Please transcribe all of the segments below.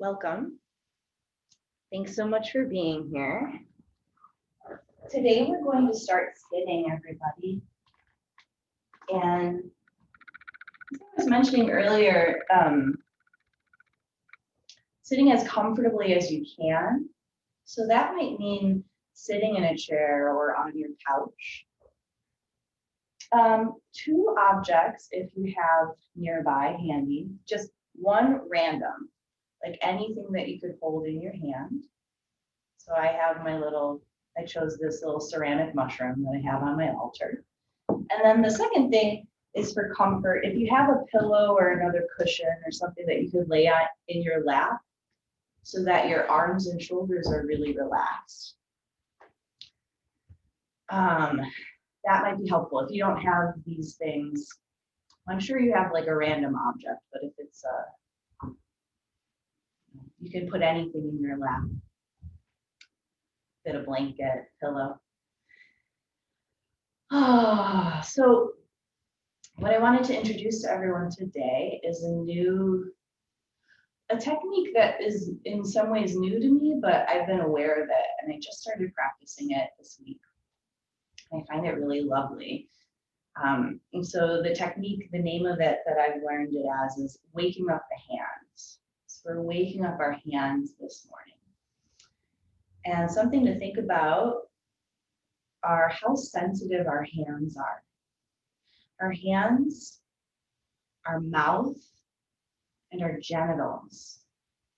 Welcome. Thanks so much for being here. Today we're going to start sitting, everybody. And as I was mentioning earlier, sitting as comfortably as you can. So that might mean sitting in a chair or on your couch. Two objects, if you have nearby handy, just one random, like anything that you could hold in your hand. So I have I chose this little ceramic mushroom that I have on my altar. And then the second thing is for comfort. If you have a pillow or another cushion or something that you could lay on in your lap so that your arms and shoulders are really relaxed. That might be helpful. If you don't have these things, I'm sure you have like a random object, but if it's you can put anything in your lap. Bit of blanket, pillow. So what I wanted to introduce to everyone today is a technique that is in some ways new to me, but I've been aware of it and I just started practicing it this week. I find it really lovely. And so the technique, the name of it that I've learned it as is waking up the hands. So we're waking up our hands this morning. And something to think about are how sensitive our hands are. Our hands, our mouth, and our genitals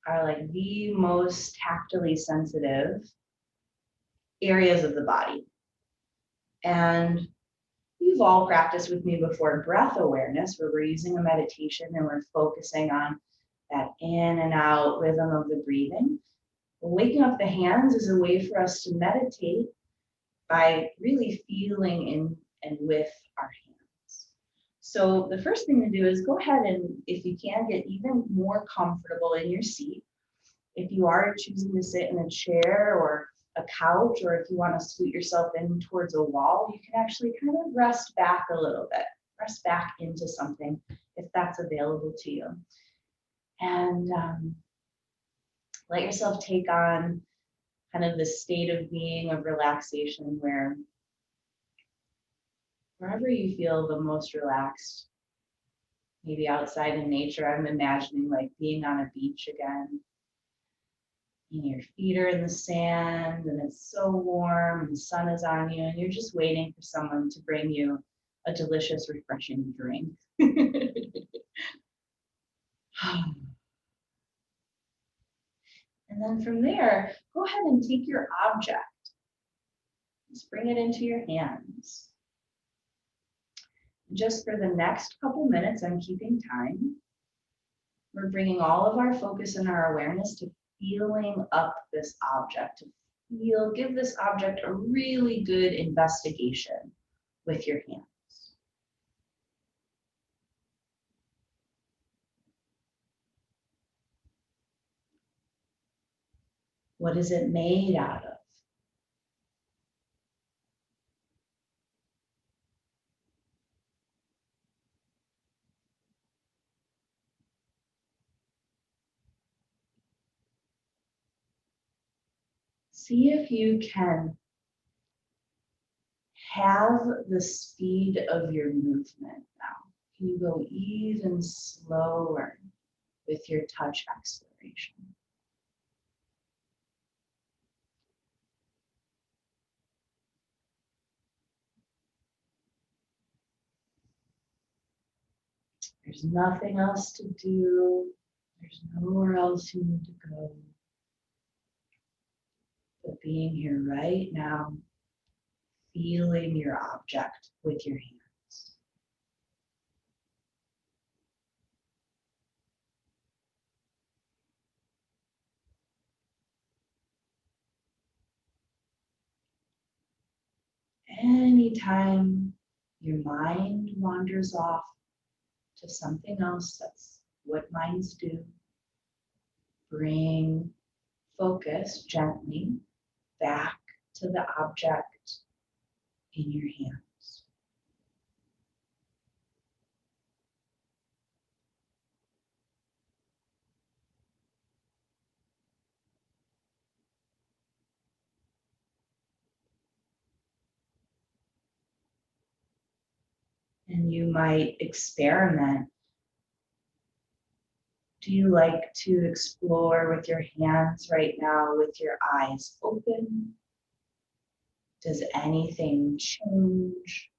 are like the most tactily sensitive areas of the body. And you've all practiced with me before breath awareness, where we're using a meditation and we're focusing on that in and out rhythm of the breathing. Waking up the hands is a way for us to meditate by really feeling in and with our hands. So the first thing to do is go ahead and, if you can, get even more comfortable in your seat. If you are choosing to sit in a chair or a couch, or if you want to scoot yourself in towards a wall, you can actually kind of rest back a little bit, rest back into something if that's available to you. And let yourself take on kind of the state of being of relaxation where wherever you feel the most relaxed, maybe outside in nature, I'm imagining like being on a beach again. And your feet are in the sand and it's so warm and the sun is on you and you're just waiting for someone to bring you a delicious, refreshing drink. And then from there, go ahead and take your object. Just bring it into your hands. Just for the next couple minutes, I'm keeping time. We're bringing all of our focus and our awareness to feeling up this object, to give this object a really good investigation with your hands. What is it made out of? See if you can have the speed of your movement now. Can you go even slower with your touch exploration? There's nothing else to do. There's nowhere else you need to go. But being here right now, feeling your object with your hands. Anytime your mind wanders off to something else, that's what minds do. Bring focus gently back to the object in your hands. And you might experiment. Do you like to explore with your hands right now with your eyes open? Does anything change?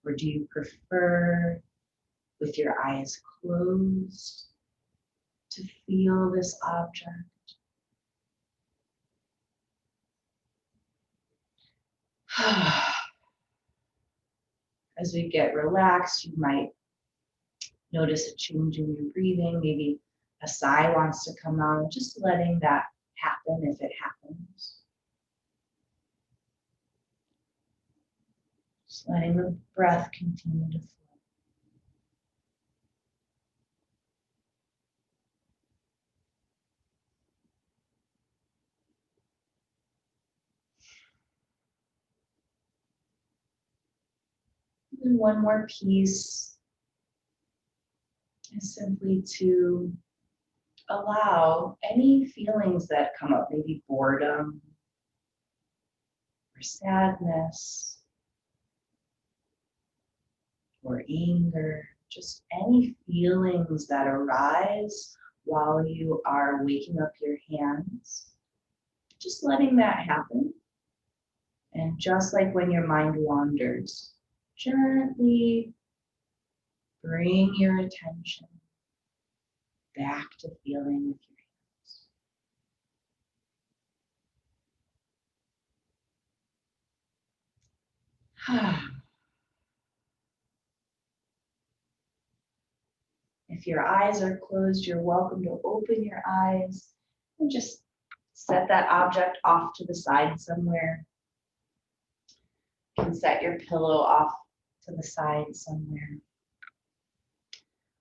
Or do you prefer with your eyes closed to feel this object? As we get relaxed, you might notice a change in your breathing. Maybe a sigh wants to come out, just letting that happen if it happens. Just letting the breath continue to flow. And one more piece is simply to allow any feelings that come up, maybe boredom or sadness or anger, just any feelings that arise while you are waking up your hands, just letting that happen. And just like when your mind wanders, gently bring your attention back to feeling with your hands. If your eyes are closed, you're welcome to open your eyes and just set that object off to the side somewhere. You can set your pillow off to the side somewhere.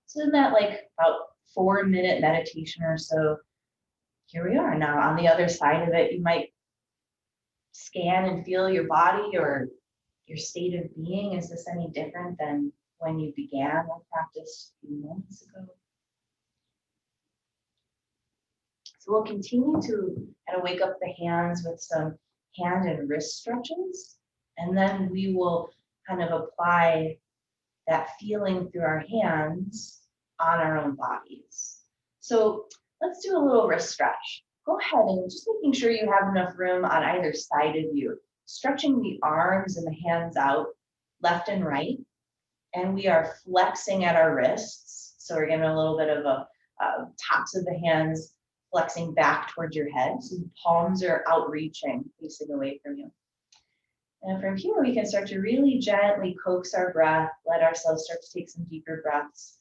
So in that like about 4-minute meditation or so, here we are. Now on the other side of it, you might scan and feel your body or your state of being. Is this any different than when you began the practice a few moments ago? So we'll continue to kind of wake up the hands with some hand and wrist stretches, and then we will kind of apply that feeling through our hands on our own bodies. So let's do a little wrist stretch. Go ahead and just making sure you have enough room on either side of you, stretching the arms and the hands out left and right, and we are flexing at our wrists. So we're getting a little bit of a tops of the hands flexing back towards your head. So the palms are outreaching, facing away from you. And from here, we can start to really gently coax our breath, let ourselves start to take some deeper breaths.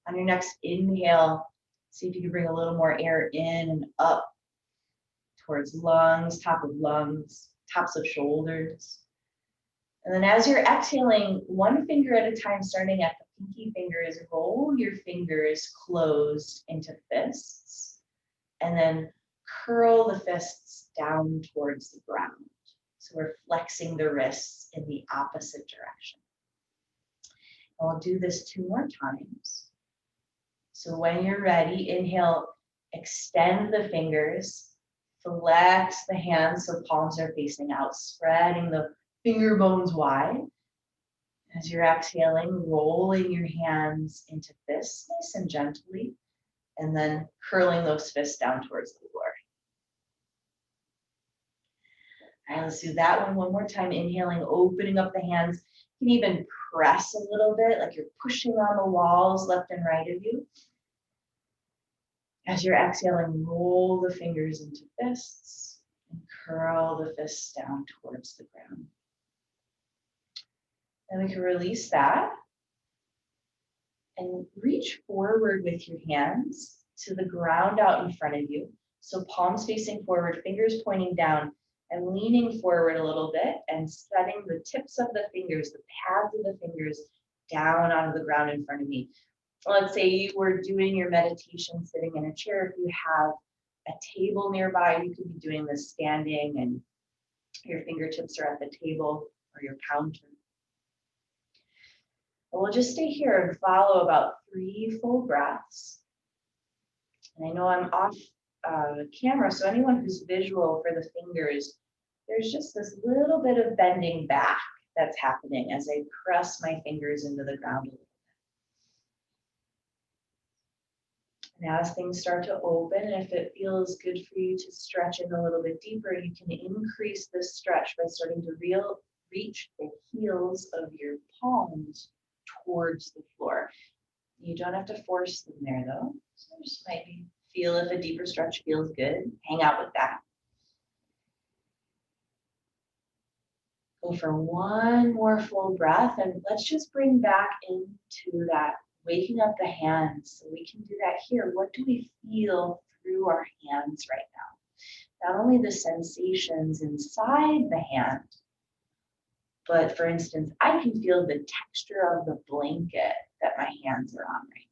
On your next inhale, see if you can bring a little more air in and up towards lungs, tops of shoulders. And then as you're exhaling, one finger at a time, starting at the pinky fingers, roll your fingers closed into fists, and then curl the fists down towards the ground. So we're flexing the wrists in the opposite direction. And we'll do this 2 more times. So when you're ready, inhale, extend the fingers, flex the hands so palms are facing out, spreading the finger bones wide. As you're exhaling, rolling your hands into fists nice and gently, and then curling those fists down towards the floor. All right, let's do that one more time. Inhaling, opening up the hands. You can even press a little bit, like you're pushing on the walls left and right of you. As you're exhaling, roll the fingers into fists and curl the fists down towards the ground. Then we can release that and reach forward with your hands to the ground out in front of you. So palms facing forward, fingers pointing down, and leaning forward a little bit and setting the tips of the fingers, the pads of the fingers down onto the ground in front of me. Let's say you were doing your meditation sitting in a chair. If you have a table nearby, you could be doing this standing and your fingertips are at the table or your counter. And we'll just stay here and follow about 3 full breaths. And I know I'm off camera, so anyone who's visual for the fingers, there's just this little bit of bending back that's happening as I press my fingers into the ground a little bit. And as things start to open, if it feels good for you to stretch in a little bit deeper, you can increase this stretch by starting to reach the heels of your palms towards the floor. You don't have to force them there though. So just maybe feel if a deeper stretch feels good. Hang out with that. Go for one more full breath, and let's just bring back into that waking up the hands. So we can do that here. What do we feel through our hands right now? Not only the sensations inside the hand, but for instance, I can feel the texture of the blanket that my hands are on right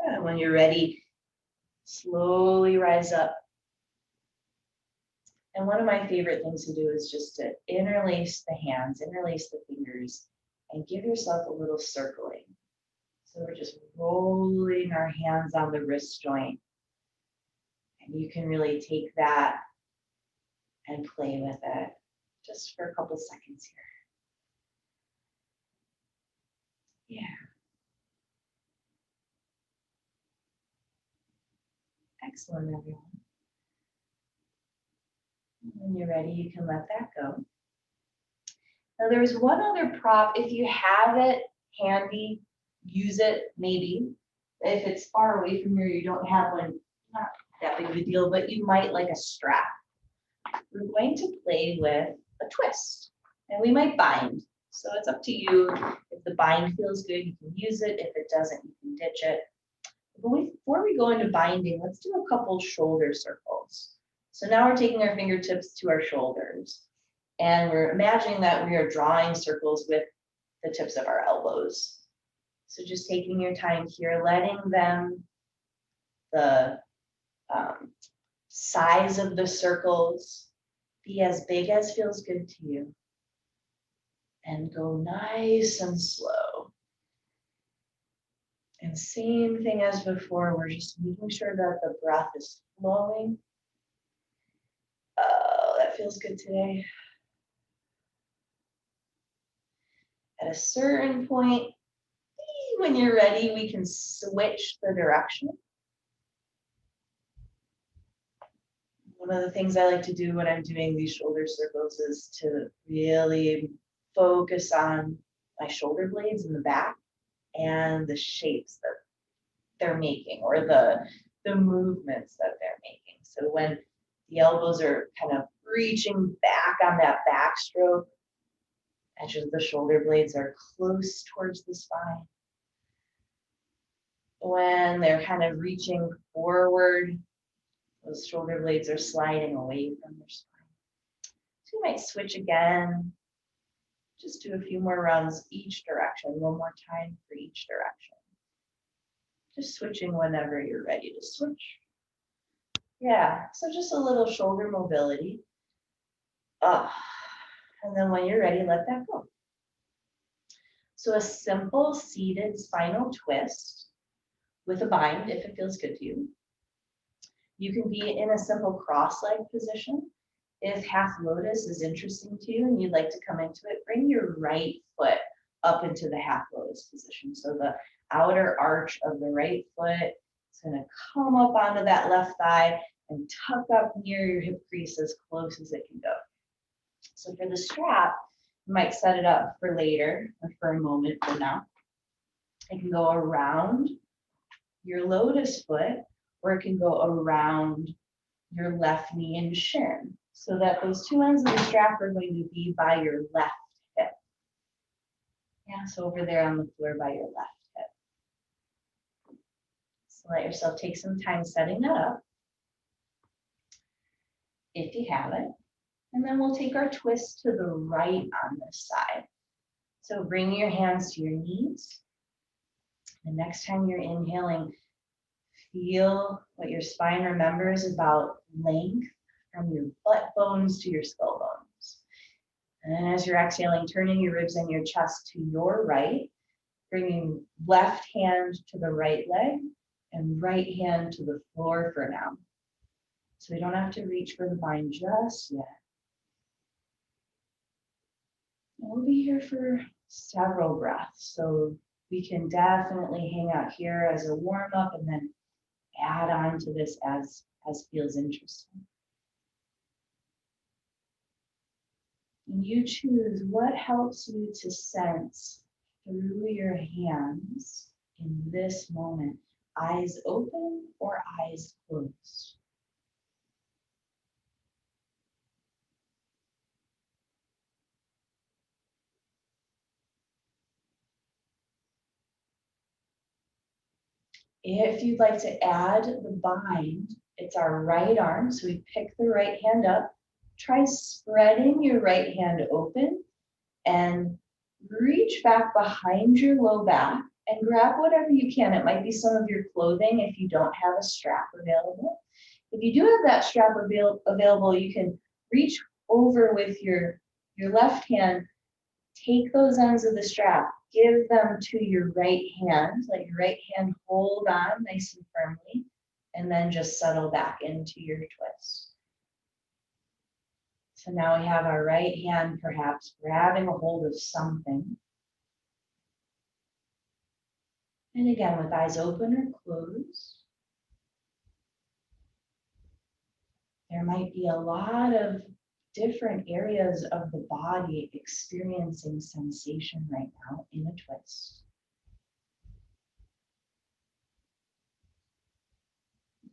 now. And when you're ready, slowly rise up. And one of my favorite things to do is just to interlace the hands, interlace the fingers, and give yourself a little circling. So we're just rolling our hands on the wrist joint. And you can really take that and play with it just for a couple seconds here. Yeah. Excellent, everyone. When you're ready, you can let that go. Now there's one other prop. If you have it handy, use it maybe. If it's far away from you, you don't have one, not that big of a deal, but you might like a strap. We're going to play with a twist, and we might bind. So it's up to you. If the bind feels good, you can use it. If it doesn't, you can ditch it. But before we go into binding, let's do a couple shoulder circles. So now we're taking our fingertips to our shoulders, and we're imagining that we are drawing circles with the tips of our elbows. So just taking your time here, letting them, the size of the circles be as big as feels good to you. And go nice and slow. And same thing as before, we're just making sure that the breath is flowing. Oh, that feels good today. At a certain point, when you're ready, we can switch the direction. One of the things I like to do when I'm doing these shoulder circles is to really focus on my shoulder blades in the back and the shapes that they're making, or the movements that they're making. So when the elbows are kind of reaching back on that backstroke, edges of the shoulder blades are close towards the spine. When they're kind of reaching forward, those shoulder blades are sliding away from their spine. So you might switch again. Just do a few more rounds each direction, one more time for each direction. Just switching whenever you're ready to switch. Yeah, so just a little shoulder mobility. And then when you're ready, let that go. So a simple seated spinal twist with a bind, if it feels good to you. You can be in a simple cross-leg position. If half lotus is interesting to you and you'd like to come into it, bring your right foot up into the half lotus position. So the outer arch of the right foot is going to come up onto that left thigh and tuck up near your hip crease as close as it can go. So for the strap, you might set it up for later or for a moment for now. It can go around your lotus foot, or it can go around your left knee and shin, so that those two ends of the strap are going to be by your left hip. Yeah, so over there on the floor by your left hip. So let yourself take some time setting that up, if you have it. And then we'll take our twist to the right on this side. So bring your hands to your knees. And next time you're inhaling, feel what your spine remembers about length from your butt bones to your skull bones. And then as you're exhaling, turning your ribs and your chest to your right, bringing left hand to the right leg and right hand to the floor for now. So we don't have to reach for the bind just yet. And we'll be here for several breaths. So we can definitely hang out here as a warm up and then add on to this as feels interesting. And you choose what helps you to sense through your hands in this moment. Eyes open or eyes closed. If you'd like to add the bind, it's our right arm. So we pick the right hand up. Try spreading your right hand open and reach back behind your low back and grab whatever you can. It might be some of your clothing if you don't have a strap available. If you do have that strap available, you can reach over with your left hand, take those ends of the strap, give them to your right hand, let your right hand hold on nice and firmly, and then just settle back into your twist. So now we have our right hand perhaps grabbing a hold of something. And again, with eyes open or closed. There might be a lot of different areas of the body experiencing sensation right now in a twist.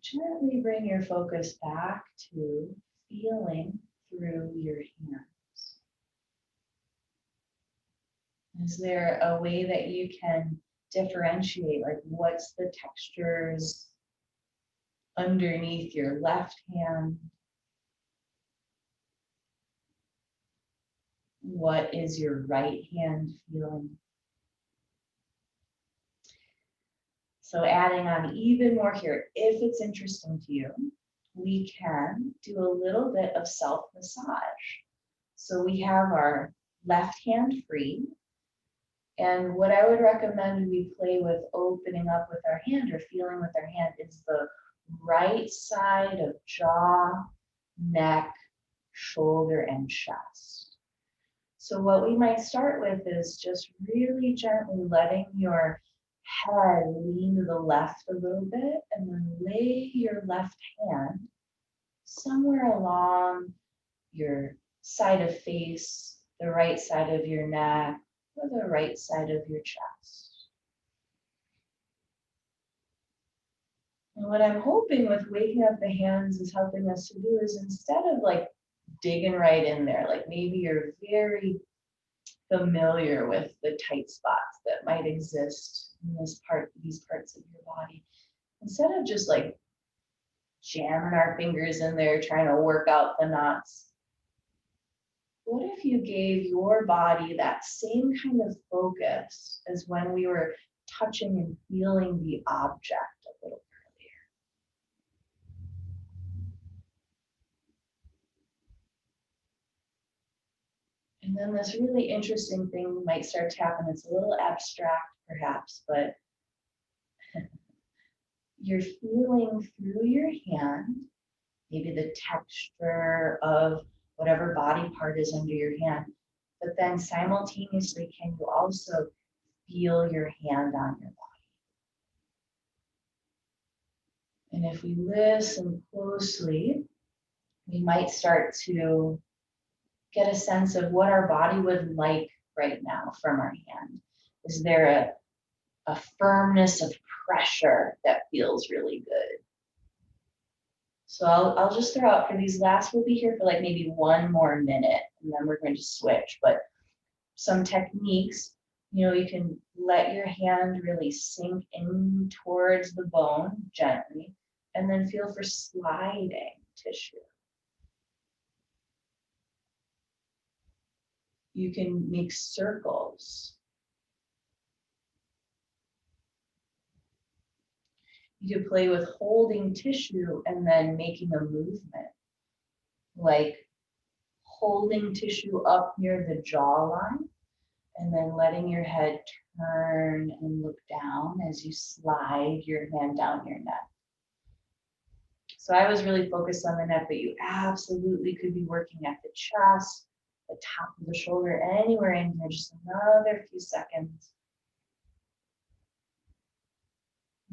Gently bring your focus back to feeling through your hands. Is there a way that you can differentiate, like what's the textures underneath your left hand? What is your right hand feeling? So adding on even more here, if it's interesting to you, we can do a little bit of self-massage. So we have our left hand free. And what I would recommend we play with opening up with our hand or feeling with our hand is the right side of jaw, neck, shoulder, and chest. So what we might start with is just really gently letting your head lean to the left a little bit and then lay your left hand somewhere along your side of face, the right side of your neck, or the right side of your chest. And what I'm hoping with waking up the hands is helping us to do is instead of like digging right in there, like maybe you're very familiar with the tight spots that might exist in these parts of your body. Instead of just like jamming our fingers in there trying to work out the knots, what if you gave your body that same kind of focus as when we were touching and feeling the object a little earlier? And then this really interesting thing might start to happen. It's a little abstract perhaps, but you're feeling through your hand, maybe the texture of whatever body part is under your hand, but then simultaneously, can you also feel your hand on your body? And if we listen closely, we might start to get a sense of what our body would like right now from our hand. Is there a firmness of pressure that feels really good? So I'll just throw out for these last, we'll be here for like maybe 1 more minute and then we're going to switch. But some techniques, you can let your hand really sink in towards the bone gently and then feel for sliding tissue. You can make circles. You could play with holding tissue and then making a movement, like holding tissue up near the jawline and then letting your head turn and look down as you slide your hand down your neck. So I was really focused on the neck, but you absolutely could be working at the chest, the top of the shoulder, anywhere in here, just another few seconds.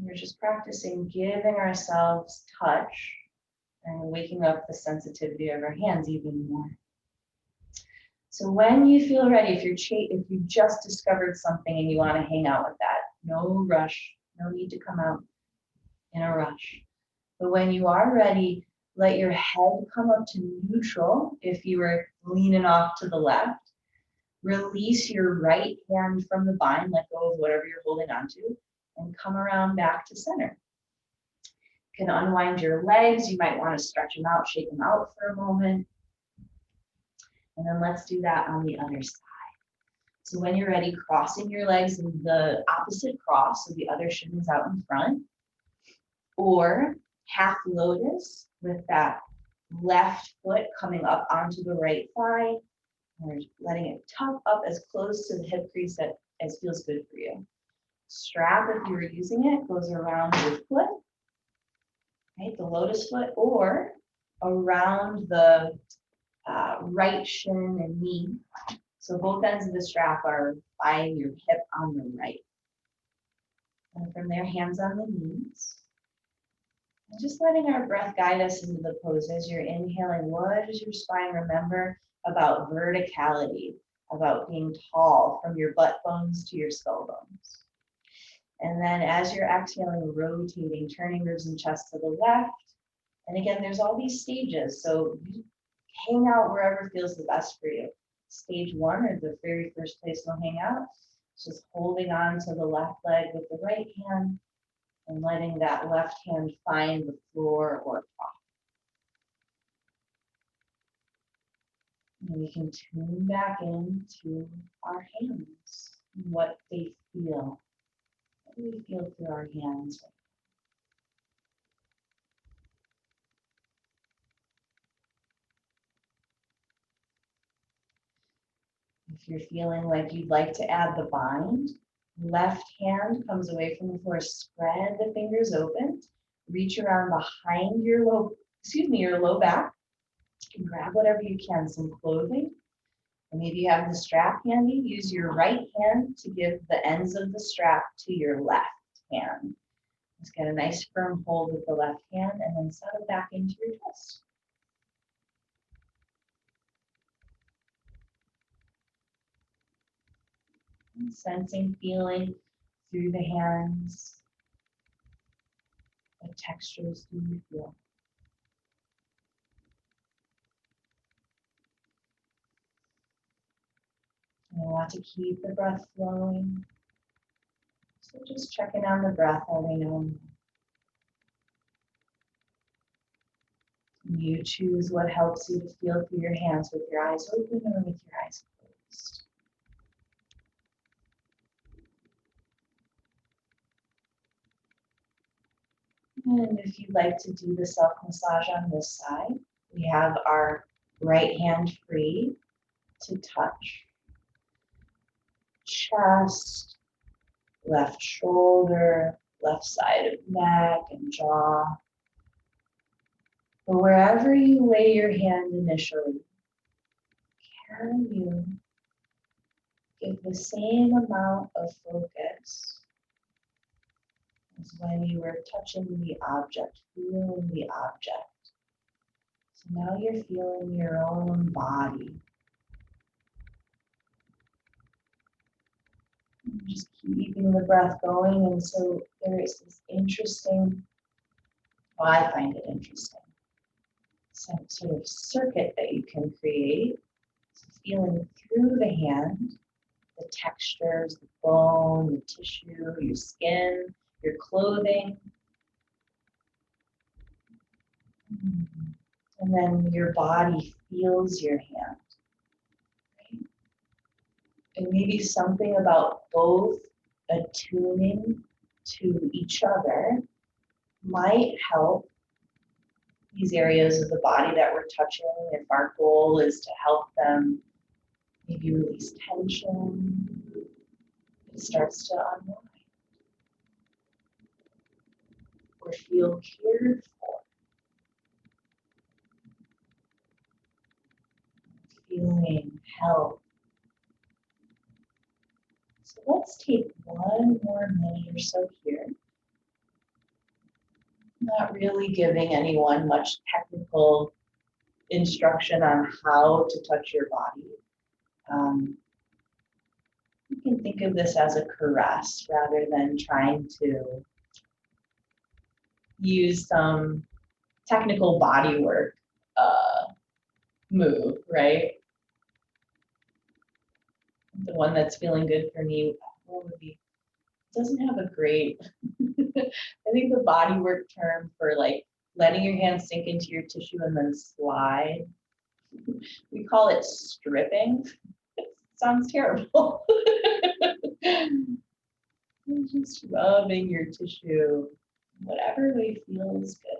We're just practicing giving ourselves touch and waking up the sensitivity of our hands even more. So when you feel ready, if you just discovered something and you want to hang out with that, no rush, no need to come out in a rush. But when you are ready, let your head come up to neutral if you were leaning off to the left. Release your right hand from the bind, let go of whatever you're holding onto, and come around back to center. You can unwind your legs. You might want to stretch them out, shake them out for a moment. And then let's do that on the other side. So when you're ready, crossing your legs in the opposite cross, so the other shin is out in front, or half lotus with that left foot coming up onto the right thigh. We're letting it tuck up as close to the hip crease as feels good for you. Strap, if you're using it, goes around your foot, right, the lotus foot, or around the right shin and knee. So both ends of the strap are by your hip on the right. And from there, hands on the knees. And just letting our breath guide us into the pose. As you're inhaling, what does your spine remember about verticality, about being tall from your butt bones to your skull bones? And then as you're exhaling, rotating, turning ribs and chest to the left. And again, there's all these stages. So hang out wherever feels the best for you. Stage one, or the very first place you'll hang out, is just holding on to the left leg with the right hand and letting that left hand find the floor or top. And we can tune back into our hands, what they feel. What do we feel through our hands? If you're feeling like you'd like to add the bind, left hand comes away from the floor, spread the fingers open, reach around behind your low back, and grab whatever you can, some clothing. And maybe you have the strap handy, use your right hand to give the ends of the strap to your left hand. Just get a nice firm hold with the left hand and then settle back into your twist. And sensing, feeling through the hands. What textures do you feel? And I want to keep the breath flowing. So just checking on the breath every now and then. You choose what helps you to feel through your hands with your eyes open or with your eyes closed. And if you'd like to do the self-massage on this side, we have our right hand free to touch chest, left shoulder, left side of neck and jaw. But wherever you lay your hand initially, can you give the same amount of focus as when you were touching the object, feeling the object? So now you're feeling your own body. Just keeping the breath going, and so there is this interesting, well, I find it interesting, some sort of circuit that you can create. So feeling through the hand, the textures, the bone, the tissue, your skin, your clothing. And then your body feels your hand. Right? And maybe something about both attuning to each other might help these areas of the body that we're touching, if our goal is to help them maybe release tension, it starts to unwind or feel cared for, feeling held. So let's take one more minute or so here. Not really giving anyone much technical instruction on how to touch your body. You can think of this as a caress rather than trying to use some technical bodywork move, right? The one that's feeling good for me would be, doesn't have a great, I think the bodywork term for like letting your hands sink into your tissue and then slide, we call it stripping. It sounds terrible. Just rubbing your tissue, whatever way feels good.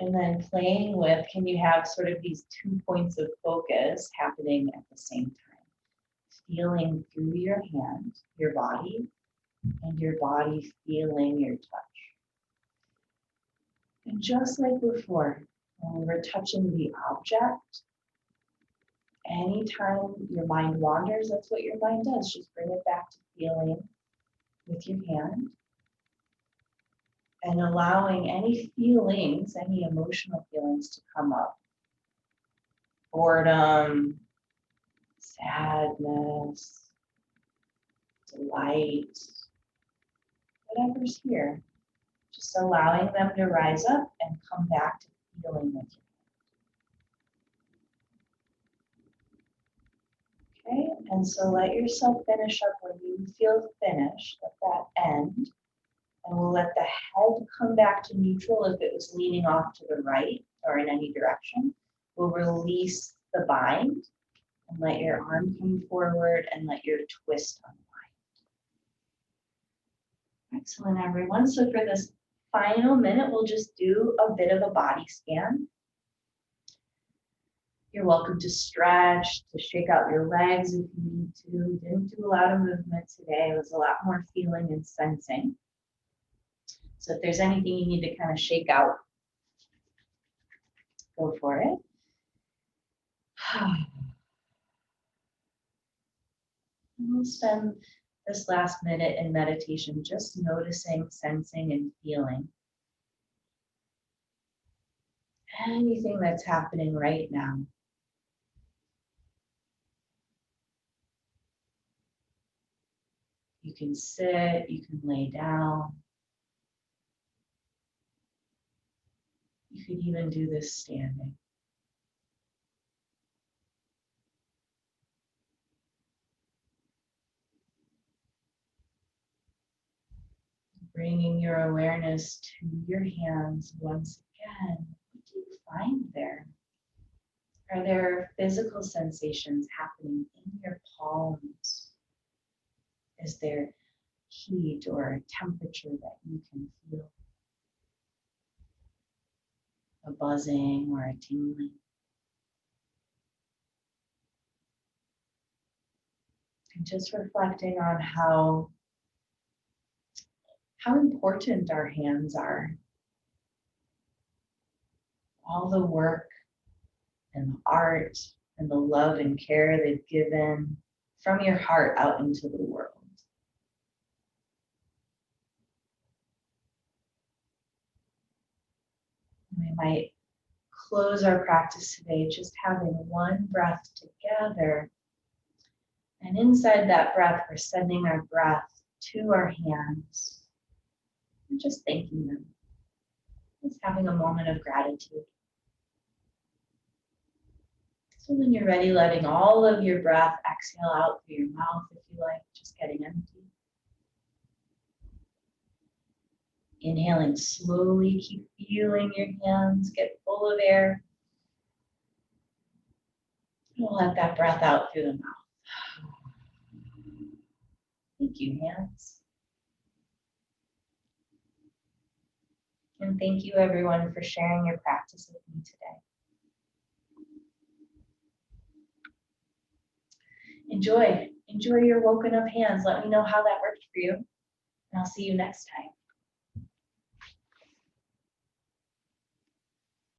And then playing with, can you have sort of these 2 points of focus happening at the same time? Feeling through your hand, your body, and your body feeling your touch. And just like before, when we were touching the object, anytime your mind wanders, that's what your mind does. Just bring it back to feeling with your hand and allowing any feelings, any emotional feelings to come up. Boredom, sadness, delight, whatever's here. Just allowing them to rise up and come back to feeling with you. Okay, and so let yourself finish up when you feel finished at that end. And we'll let the head come back to neutral if it was leaning off to the right or in any direction. We'll release the bind and let your arm come forward and let your twist unwind. Excellent, everyone. So for this final minute, we'll just do a bit of a body scan. You're welcome to stretch, to shake out your legs if you need to. We didn't do a lot of movement today. It was a lot more feeling and sensing. So if there's anything you need to kind of shake out, go for it. And we'll spend this last minute in meditation just noticing, sensing, and feeling anything that's happening right now. You can sit, you can lay down. You could even do this standing. Bringing your awareness to your hands once again. What do you find there? Are there physical sensations happening in your palms? Is there heat or temperature that you can feel? A buzzing or a tingling? And just reflecting on how important our hands are. All the work and the art and the love and care they've given from your heart out into the world. We might close our practice today just having one breath together. And inside that breath, we're sending our breath to our hands and just thanking them. Just having a moment of gratitude. So when you're ready, letting all of your breath exhale out through your mouth, if you like, just getting empty. Inhaling slowly, keep feeling your hands get full of air. And we'll let that breath out through the mouth. Thank you, hands. And thank you, everyone, for sharing your practice with me today. enjoy your woken up hands. Let me know how that worked for you. And I'll see you next time.